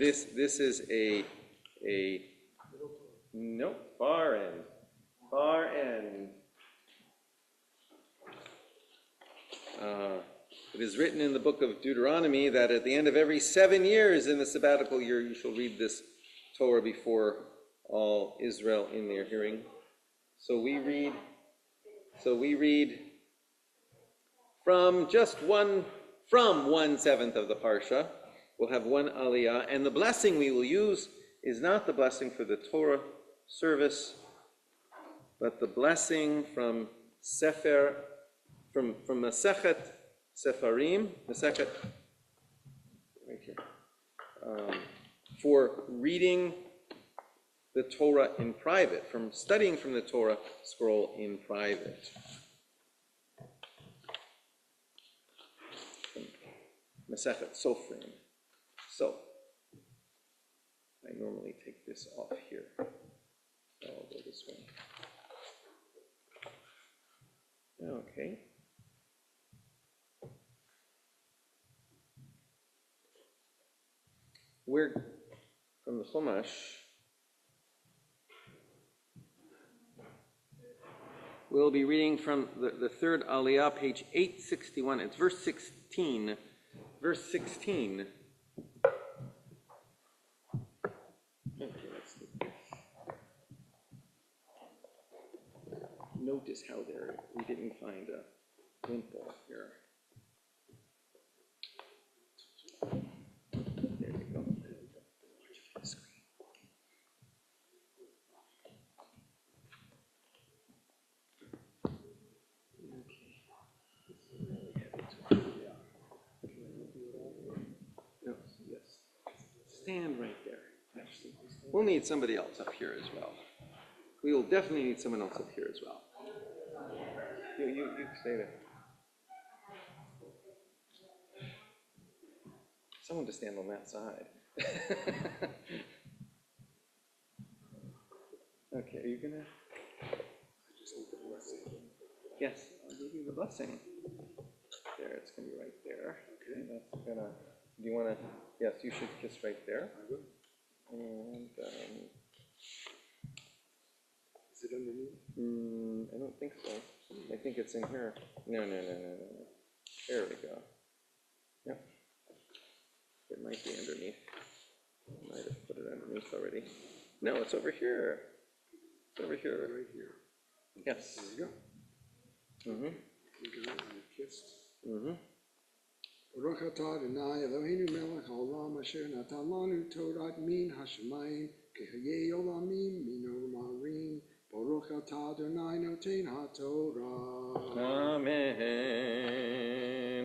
this is a nope, far end. It is written in the book of Deuteronomy that at the end of every 7 years in the sabbatical year, you shall read this Torah before all Israel in their hearing. So we read from 1/7 of the Parsha. We'll have one aliyah, and the blessing we will use is not the blessing for the Torah service, but the blessing from Masechet Sefarim, Masechet, right here, for reading the Torah in private, from studying from the Torah scroll in private. Masechet Sofrim. So, I normally take this off here. So I'll go this way. Okay. We're from the Chumash. We'll be reading from the third Aliyah, page 861. It's verse 16. Verse 16. Okay, let's do this. Notice how we didn't find a wimple here. There we go. Stand right there. Actually, we'll need somebody else up here as well. We will definitely need someone else up here as well. You stay there. Someone to stand on that side. Okay, are you gonna? I just need the blessing. Yes, I'll give you the blessing. There, it's gonna be right there. Okay, that's gonna. Do you want to? Yes, you should kiss right there. I will. And is it underneath? I don't think so. I think it's in here. No. There we go. Yep. It might be underneath. I might have put it underneath already. No, it's over here. It's over here. Right here. Yes. There you go. Mm-hmm. You got it. You kissed. Mm-hmm. Baruch atah Adonai Eloheinu melech haolam asher natan lanu Torah min hashamayim kehayei olamim mino marim. Baruch atah Adonai noten haTorah. Amen.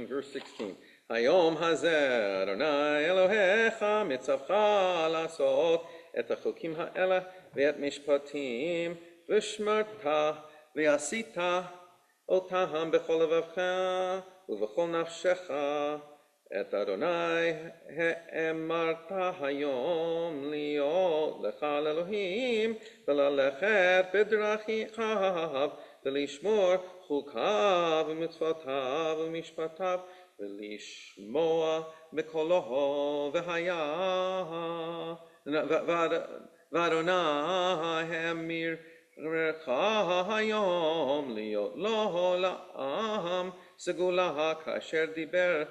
Verse 16. Hayom hazeh Adonai Elohecha mitzavcha lasot et hachokim ha'ela ve'et mishpatim v'shmarta ve'asita otaham bechol levavcha ובכל נפשך את אדוני האמרת היום להיות לך לאלוהים וללכת בדרכיו ולשמור חוקיו ומצוותיו ומשפטיו ולשמוע בקולו ואדוני המיר לך היום להיות לו לעם סגולה כאשר דיבר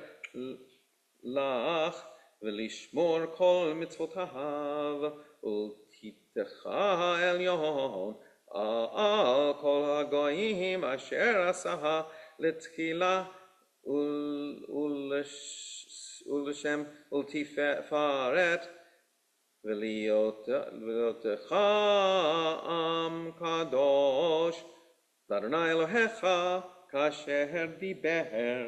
לך ולשמור כל מצוותיו ולתיתך עליון על כל הגויים אשר עשה לתחילה ולשם ולתפארת ולהיותך עם קדוש לאדוני אלוהיך כאשר דיבר.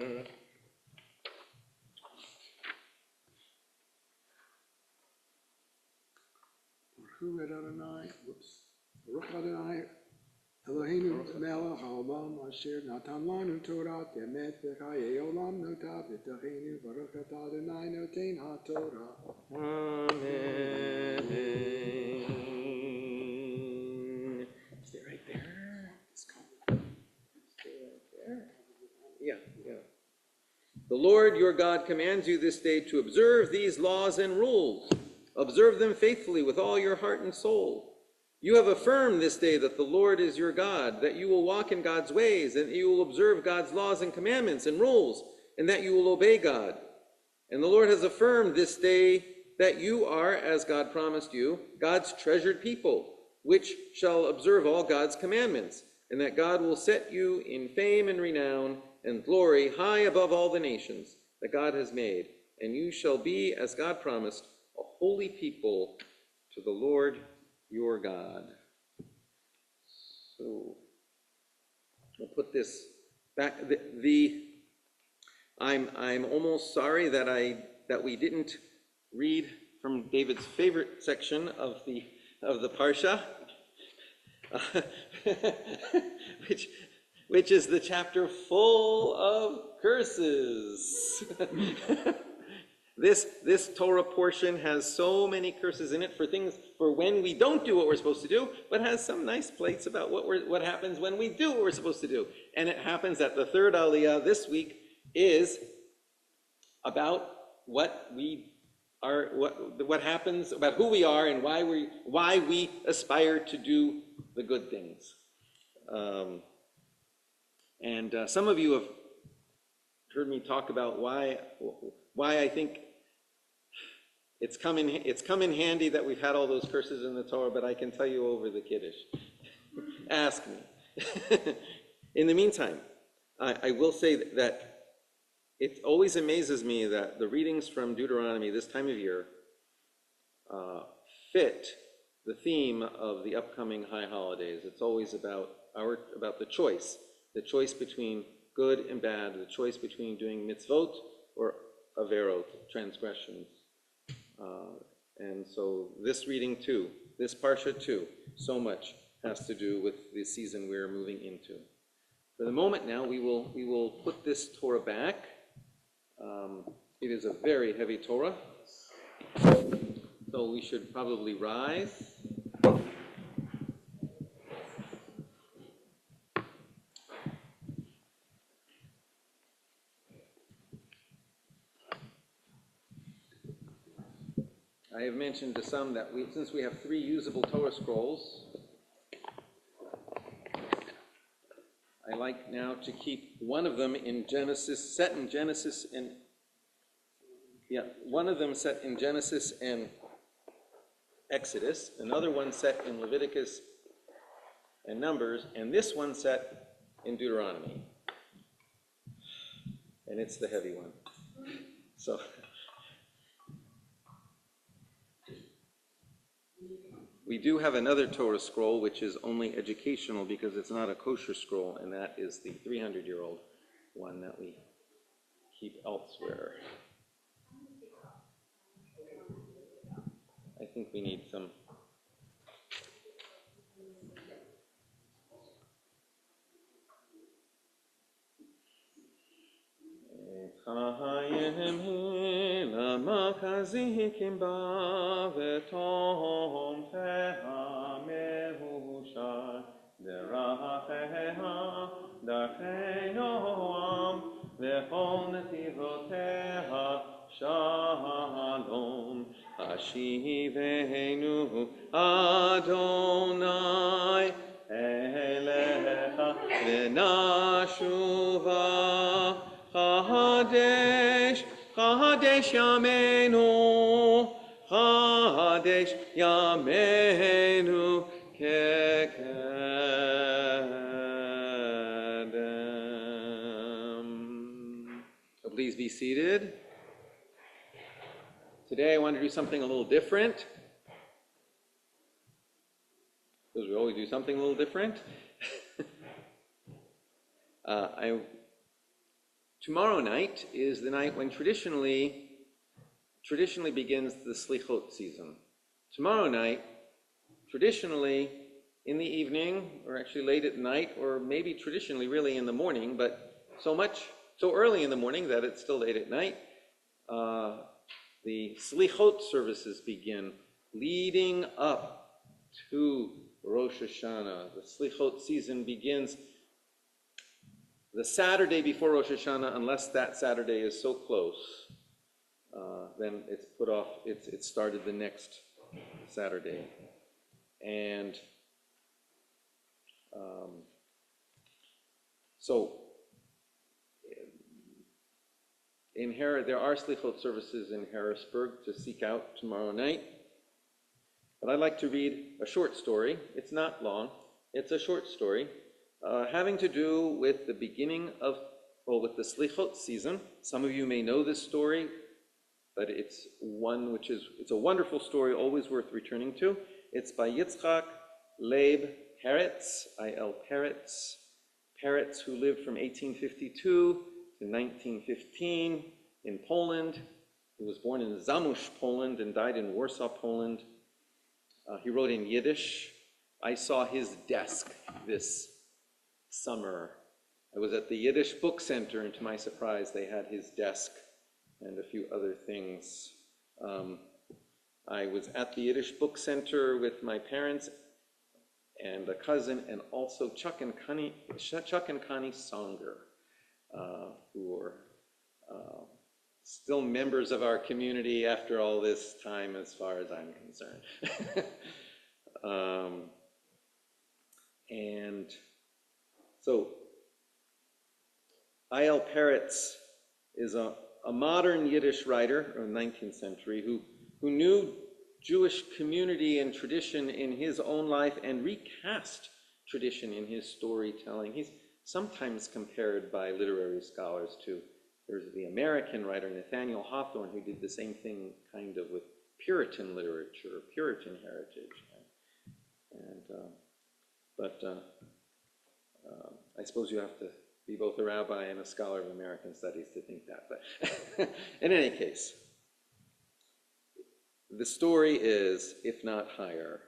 Baruch Adonai, Baruch Adonai Eloheinu melech haolam asher natan lanu Torah emet v'chayei olam notav v'tachenu Baruch atah Adonai noten haTorah. Amen. Stay right there. Let's go. Stay right there. Yeah. The Lord your God commands you this day to observe these laws and rules. Observe them faithfully with all your heart and soul. You have affirmed this day that the Lord is your God, that you will walk in God's ways, and that you will observe God's laws and commandments and rules, and that you will obey God. And the Lord has affirmed this day that you are, as God promised you, God's treasured people, which shall observe all God's commandments, and that God will set you in fame and renown and glory high above all the nations that God has made. And you shall be, as God promised, a holy people to the Lord your God. So we'll put this back. I'm almost sorry that we didn't read from David's favorite section of the Parsha, which is the chapter full of curses. This Torah portion has so many curses in it for when we don't do what we're supposed to do, but has some nice plates about what happens when we do what we're supposed to do. And it happens that the third Aliyah this week is about what happens, about who we are and why we aspire to do the good things. Some of you have heard me talk about why I think it's come in handy that we've had all those curses in the Torah, but I can tell you over the Kiddush. Ask me. In the meantime, I will say that it always amazes me that the readings from Deuteronomy this time of year fit the theme of the upcoming high holidays. It's always about the choice between good and bad, the choice between doing mitzvot or averot, transgressions. And so this reading too, this Parsha too, so much has to do with the season we're moving into. For the moment now, we will put this Torah back. It is a very heavy Torah, so we should probably rise. I have mentioned to some that since we have 3 usable Torah scrolls, I like now to keep one of them set in Genesis and Exodus, another one set in Leviticus and Numbers, and this one set in Deuteronomy. And it's the heavy one. So we do have another Torah scroll, which is only educational because it's not a kosher scroll, and that is the 300-year-old one that we keep elsewhere. I think we need some. Shalom, Ashivenu Adonai Elecha V'nashuva Chadesh Yameinu Chadesh Yameinu Kekedem. So please be seated. Today I want to do something a little different, because we always do something a little different. Tomorrow night is the night when traditionally begins the Slichot season. Tomorrow night, traditionally in the evening, or actually late at night, or maybe traditionally really in the morning, but so early in the morning that it's still late at night, the Slichot services begin, leading up to Rosh Hashanah. The Slichot season begins the Saturday before Rosh Hashanah, unless that Saturday is so close then it's put off, it started the next Saturday. And so there are Slichot services in Harrisburg to seek out tomorrow night. But I'd like to read a short story. It's not long. It's a short story having to do with the beginning of, with the Slichot season. Some of you may know this story, but it's a wonderful story, always worth returning to. It's by Yitzchak Leib Peretz, I.L. Peretz, who lived from 1852 to 1915 in Poland. He was born in Zamość, Poland, and died in Warsaw, Poland. He wrote in Yiddish. I saw his desk this summer. I was at the Yiddish Book Center, and to my surprise, they had his desk and a few other things. I was at the Yiddish Book Center with my parents and a cousin, and also Chuck and Connie Songer, who are still members of our community after all this time, as far as I'm concerned. And so, I.L. Peretz is a modern Yiddish writer of the 19th century who knew Jewish community and tradition in his own life and recast tradition in his storytelling. He's sometimes compared by literary scholars to, there's the American writer Nathaniel Hawthorne, who did the same thing kind of with Puritan literature, Puritan heritage. I suppose you have to be both a rabbi and a scholar of American studies to think that. But in any case, the story is, if not higher.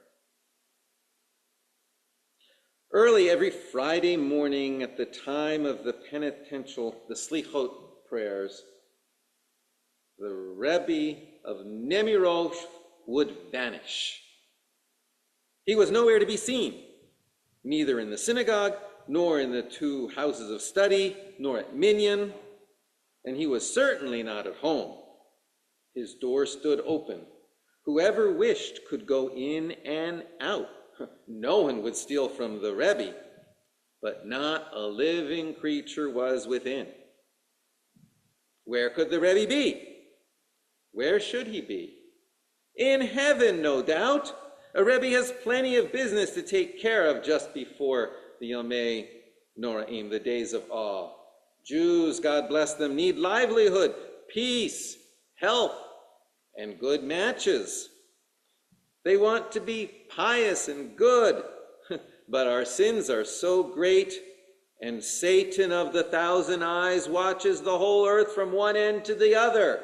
Early every Friday morning at the time of the Slichot prayers, the Rebbe of Nemirosh would vanish. He was nowhere to be seen, neither in the synagogue, nor in the two houses of study, nor at Minyan, and he was certainly not at home. His door stood open. Whoever wished could go in and out. No one would steal from the Rebbe, but not a living creature was within. Where could the Rebbe be? Where should he be? In heaven, no doubt. A Rebbe has plenty of business to take care of just before the Yomei Noraim, the days of awe. Jews, God bless them, need livelihood, peace, health, and good matches. They want to be pious and good, but our sins are so great, and Satan of the 1,000 eyes watches the whole earth from one end to the other.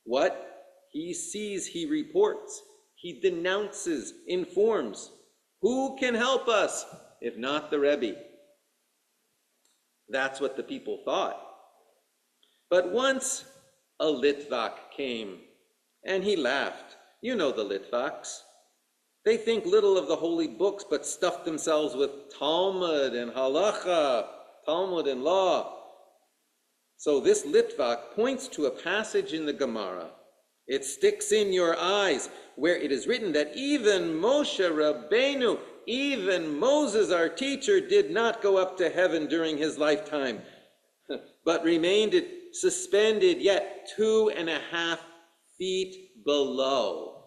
What he sees, he reports. He denounces, informs. Who can help us if not the Rebbe? That's what the people thought. But once a Litvak came, and he laughed. You know the Litvaks. They think little of the holy books, but stuff themselves with Talmud and Halacha, Talmud and law. So this Litvak points to a passage in the Gemara. It sticks in your eyes, where it is written that even Moshe Rabbeinu, even Moses, our teacher, did not go up to heaven during his lifetime, but remained suspended yet 2.5 feet below.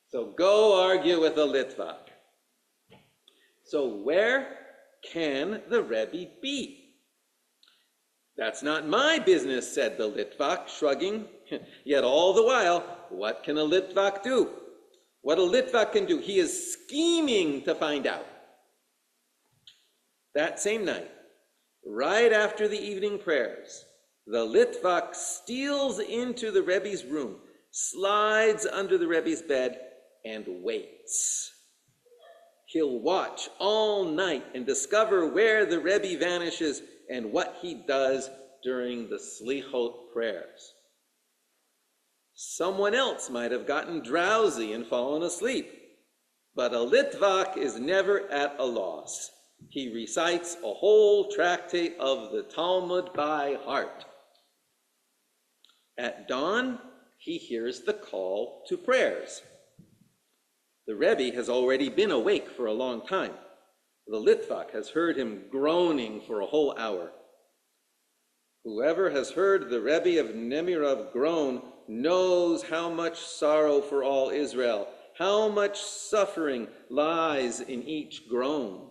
So go argue with a Litvak. So where can the Rebbe be? That's not my business, said the Litvak, shrugging. Yet all the while, what can a Litvak do? What a Litvak can do, he is scheming to find out. That same night, right after the evening prayers, the Litvak steals into the Rebbe's room, slides under the Rebbe's bed, and waits. He'll watch all night and discover where the Rebbe vanishes and what he does during the Slichot prayers. Someone else might have gotten drowsy and fallen asleep, but a Litvak is never at a loss. He recites a whole tractate of the Talmud by heart. At dawn, he hears the call to prayers. The Rebbe has already been awake for a long time. The Litvak has heard him groaning for a whole hour. Whoever has heard the Rebbe of Nemirov groan knows how much sorrow for all Israel, how much suffering lies in each groan.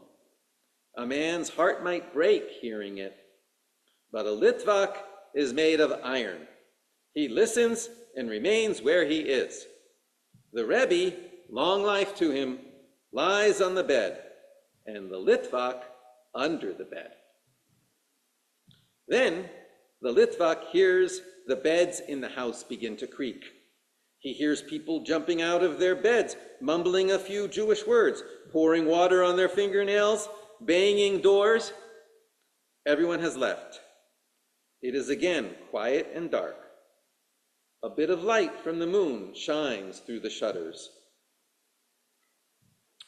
A man's heart might break hearing it, but a Litvak is made of iron. He listens and remains where he is. The Rebbe, long life to him, lies on the bed, and the Litvak under the bed. Then the Litvak hears the beds in the house begin to creak. He hears people jumping out of their beds, mumbling a few Jewish words, pouring water on their fingernails, banging doors. Everyone has left. It is again quiet and dark. A bit of light from the moon shines through the shutters.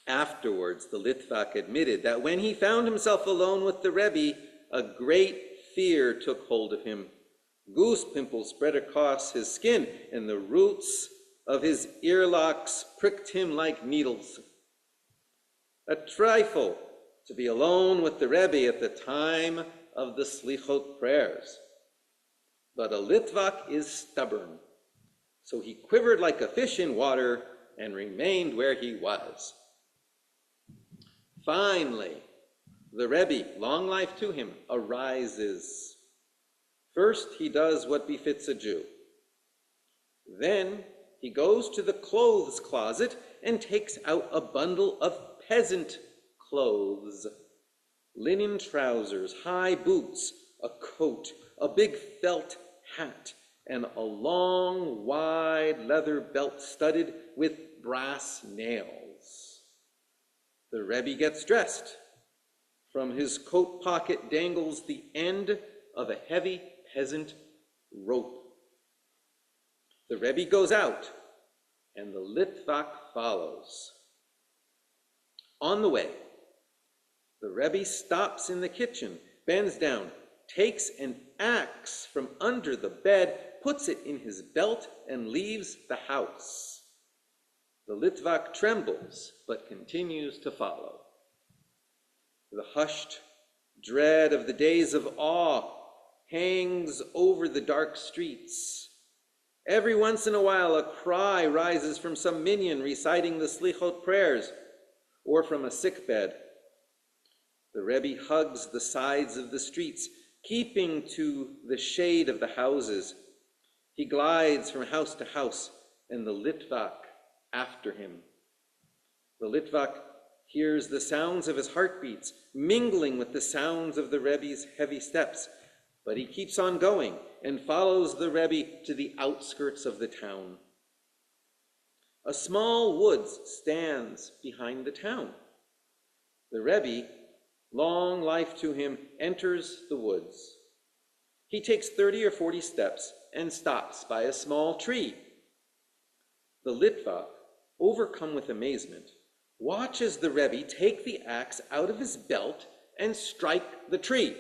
Afterwards, the Litvak admitted that when he found himself alone with the Rebbe, a great fear took hold of him. Goose pimples spread across his skin, and the roots of his earlocks pricked him like needles. A trifle to be alone with the Rebbe at the time of the Slichot prayers. But a Litvak is stubborn, so he quivered like a fish in water and remained where he was. Finally, the Rebbe, long life to him, arises. First, he does what befits a Jew. Then he goes to the clothes closet and takes out a bundle of peasant clothes. Linen trousers, high boots, a coat, a big felt hat, and a long, wide leather belt studded with brass nails. The Rebbe gets dressed. From his coat pocket dangles the end of a heavy peasant rope. The Rebbe goes out, and the Litvak follows. On the way, the Rebbe stops in the kitchen, bends down, takes an axe from under the bed, puts it in his belt, and leaves the house. The Litvak trembles, but continues to follow. The hushed dread of the days of awe hangs over the dark streets. Every once in a while, a cry rises from some minyan reciting the Slichot prayers, or from a sickbed. The Rebbe hugs the sides of the streets, keeping to the shade of the houses. He glides from house to house, and the Litvak after him. The Litvak hears the sounds of his heartbeats mingling with the sounds of the Rebbe's heavy steps, but he keeps on going and follows the Rebbe to the outskirts of the town. A small woods stands behind the town. The Rebbe, long life to him, enters the woods. He takes 30 or 40 steps and stops by a small tree. The Litvak, overcome with amazement, watches the Rebbe take the axe out of his belt and strike the tree.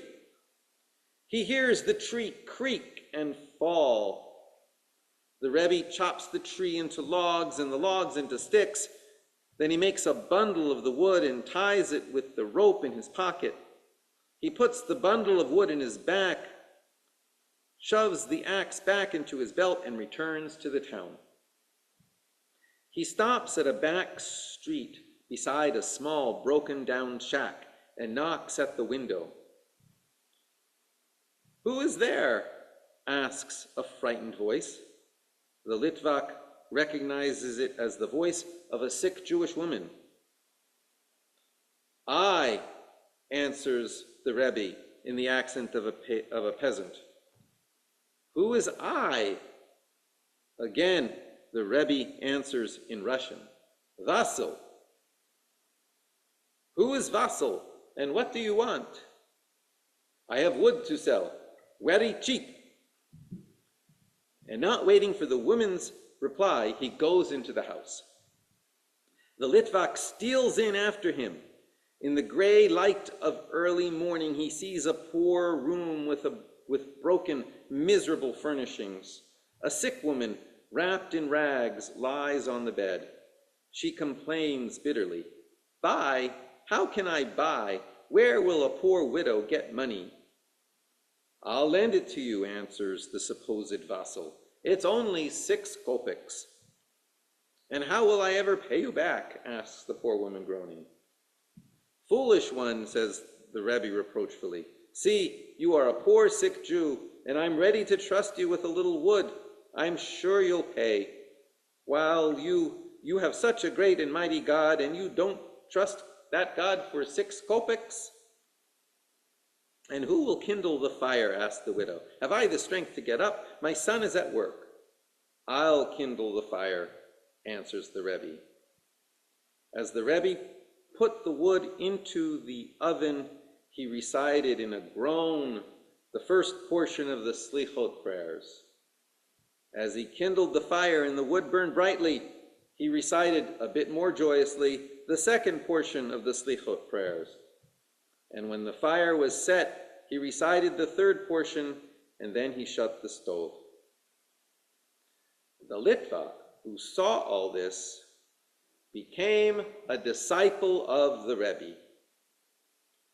He hears the tree creak and fall. The Rebbe chops the tree into logs and the logs into sticks. Then he makes a bundle of the wood and ties it with the rope in his pocket. He puts the bundle of wood in his back, shoves the axe back into his belt, and returns to the town. He stops at a back street beside a small broken-down shack and knocks at the window. "Who is there?" asks a frightened voice. The Litvak recognizes it as the voice of a sick Jewish woman. "I," answers the Rebbe in the accent of a peasant. "Who is I?" Again, the Rebbe answers in Russian, "Vassal." "Who is Vassal, and what do you want?" "I have wood to sell, very cheap." And not waiting for the woman's reply, he goes into the house. The Litvak steals in after him. In the gray light of early morning, he sees a poor room with broken, miserable furnishings. A sick woman, wrapped in rags, lies on the bed. She complains bitterly. Buy? How can I buy? Where will a poor widow get money? I'll lend it to you, answers the supposed vassal. It's only 6 kopecks. And how will I ever pay you back? Asks the poor woman, groaning. Foolish one, says the Rabbi reproachfully. See, you are a poor sick Jew, and I'm ready to trust you with a little wood. I'm sure you'll pay. While you have such a great and mighty God, and you don't trust that God for 6 kopecks? And who will kindle the fire? Asked the widow. Have I the strength to get up? My son is at work. I'll kindle the fire, answers the Rebbe. As the Rebbe put the wood into the oven, he recited in a groan the first portion of the Slichot prayers. As he kindled the fire and the wood burned brightly, he recited a bit more joyously the second portion of the Slichot prayers. And when the fire was set, he recited the third portion, and then he shut the stove. The Litvak, who saw all this, became a disciple of the Rebbe.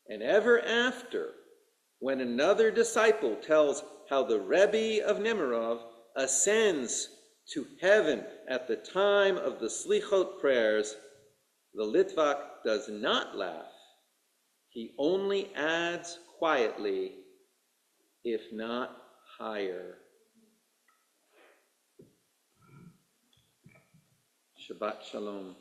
And ever after, when another disciple tells how the Rebbe of Nemirov ascends to heaven at the time of the Slichot prayers, the Litvak does not laugh. He only adds quietly, if not higher. Shabbat Shalom.